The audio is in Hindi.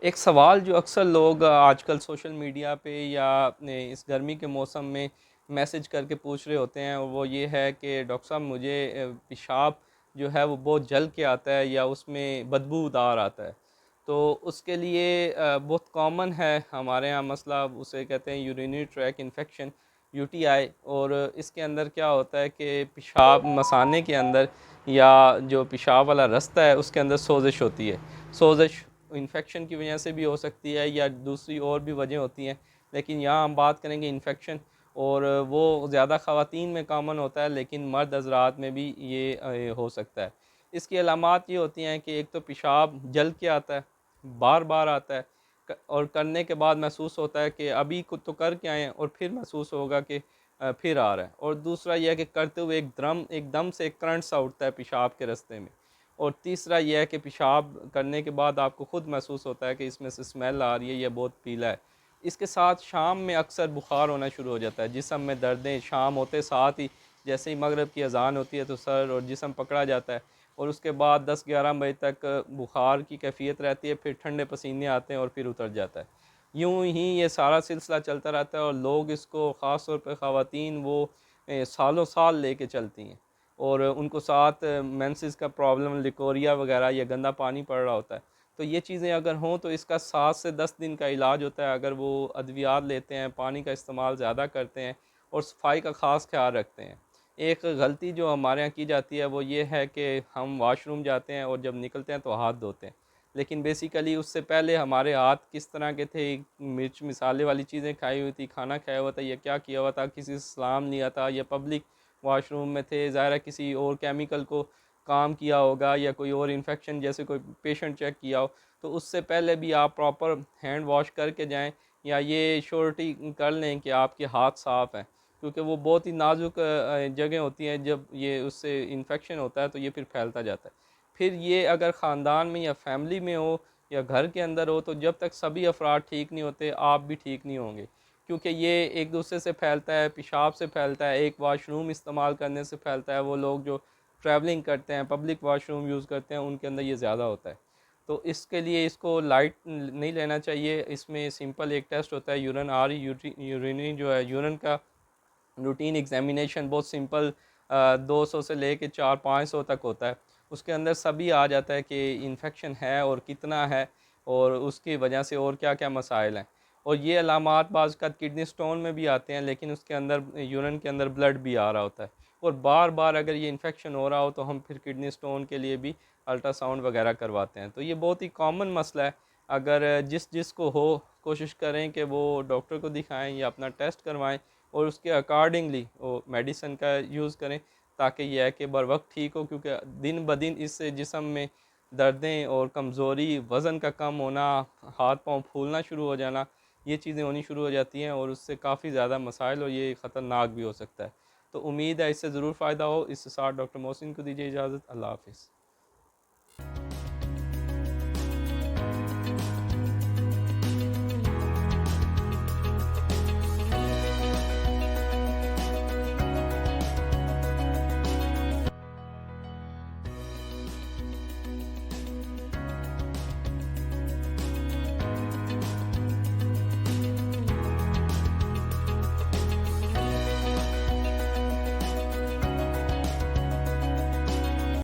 एक सवाल जो अक्सर लोग आजकल सोशल मीडिया पे या अपने इस गर्मी के मौसम में मैसेज करके पूछ रहे होते हैं, और वो ये है कि डॉक्टर साहब मुझे पेशाब जो है वो बहुत जल के आता है या उसमें बदबूदार आता है। तो उसके लिए बहुत कॉमन है हमारे यहाँ मसला, उसे कहते हैं यूरिनरी ट्रैक इन्फेक्शन, यूटीआई। और इसके अंदर क्या होता है कि पेशाब मसाने के अंदर या जो पेशाब वाला रास्ता है उसके अंदर सोजिश होती है। सोजिश इन्फेक्शन की वजह से भी हो सकती है या दूसरी और भी वजह होती हैं, लेकिन यहाँ हम बात करेंगे इन्फेक्शन। और वो ज़्यादा ख़वातीन में कॉमन होता है, लेकिन मर्द हज़रात में भी ये हो सकता है। इसकी अलामात ये होती हैं कि एक तो पेशाब जल के आता है, बार बार आता है, और करने के बाद महसूस होता है कि अभी कुछ तो करके आए हैं और फिर महसूस होगा कि फिर आ रहा है। और दूसरा यह है कि करते हुए एकदम से एक करंट सा उठता है पेशाब के रास्ते में। और तीसरा यह है कि पेशाब करने के बाद आपको ख़ुद महसूस होता है कि इसमें से स्मेल आ रही है, यह बहुत पीला है। इसके साथ शाम में अक्सर बुखार होना शुरू हो जाता है, जिस्म में दर्दें शाम होते साथ ही, जैसे ही मगरिब की अजान होती है तो सर और जिस्म पकड़ा जाता है। और उसके बाद 10-11 बजे तक बुखार की कैफियत रहती है, फिर ठंडे पसीने आते हैं और फिर उतर जाता है। यूँ ही ये सारा सिलसिला चलता रहता है, और लोग इसको ख़ास तौर पर ख़वातीन वो सालों साल लेके चलती हैं। और उनको साथ मेंसेस का प्रॉब्लम, लिकोरिया वगैरह या गंदा पानी पड़ रहा होता है। तो ये चीज़ें अगर हों तो इसका 7 से 10 दिन का इलाज होता है, अगर वो अद्वियात लेते हैं, पानी का इस्तेमाल ज़्यादा करते हैं और सफाई का ख़ास ख्याल रखते हैं। एक गलती जो हमारे यहाँ की जाती है वो ये है कि हम वाशरूम जाते हैं और जब निकलते हैं तो हाथ धोते हैं, लेकिन बेसिकली उससे पहले हमारे हाथ किस तरह के थे, मिर्च मसाले वाली चीज़ें खाई हुई थी, खाना खाया हुआ था, या क्या किया हुआ था, किसी से सलाम लिया था, या पब्लिक वॉशरूम में थे, ज़ाहिर है किसी और केमिकल को काम किया होगा, या कोई और इन्फेक्शन जैसे कोई पेशेंट चेक किया हो। तो उससे पहले भी आप प्रॉपर हैंड वॉश करके जाएं, या ये श्योरिटी कर लें कि आपके हाथ साफ़ हैं, क्योंकि वो बहुत ही नाजुक जगह होती हैं। जब ये उससे इन्फेक्शन होता है तो ये फिर फैलता जाता है। फिर ये अगर ख़ानदान में या फैमिली में हो या घर के अंदर हो, तो जब तक सभी अफराद ठीक नहीं होते आप भी ठीक नहीं होंगे, क्योंकि ये एक दूसरे से फैलता है, पेशाब से फैलता है, एक वाशरूम इस्तेमाल करने से फैलता है। वो लोग जो ट्रैवलिंग करते हैं, पब्लिक वाशरूम यूज़ करते हैं, उनके अंदर ये ज़्यादा होता है। तो इसके लिए इसको लाइट नहीं लेना चाहिए। इसमें सिंपल एक टेस्ट होता है, यूरिन आर यूरिनी जो है यूरिन का रूटीन एग्जामिनेशन, बहुत सिंपल, 200 से लेके 400-500 तक होता है। उसके अंदर सभी आ जाता है कि इन्फेक्शन है और कितना है, और उसकी वजह से और क्या क्या मसाइल हैं। और ये अलामात बाज़ का किडनी स्टोन में भी आते हैं, लेकिन उसके अंदर यूरिन के अंदर ब्लड भी आ रहा होता है। और बार बार अगर ये इन्फेक्शन हो रहा हो तो हम फिर किडनी स्टोन के लिए भी अल्ट्रासाउंड वगैरह करवाते हैं। तो ये बहुत ही कॉमन मसला है। अगर जिसको हो, कोशिश करें कि वो डॉक्टर को दिखाएं या अपना टेस्ट करवाएं, और उसके अकॉर्डिंगली वो मेडिसिन का यूज़ करें, ताकि यह है कि बर वक्त ठीक हो। क्योंकि दिन ब दिन इससे जिस्म में दर्दें और कमज़ोरी, वज़न का कम होना, हाथ पाँव फूलना शुरू हो जाना, ये चीज़ें होनी शुरू हो जाती हैं, और उससे काफ़ी ज़्यादा मसाइल और ये ख़तरनाक भी हो सकता है। तो उम्मीद है इससे ज़रूर फ़ायदा हो। इसके साथ डॉक्टर मोहसिन को दीजिए इजाज़त। अल्लाह हाफ़िज़।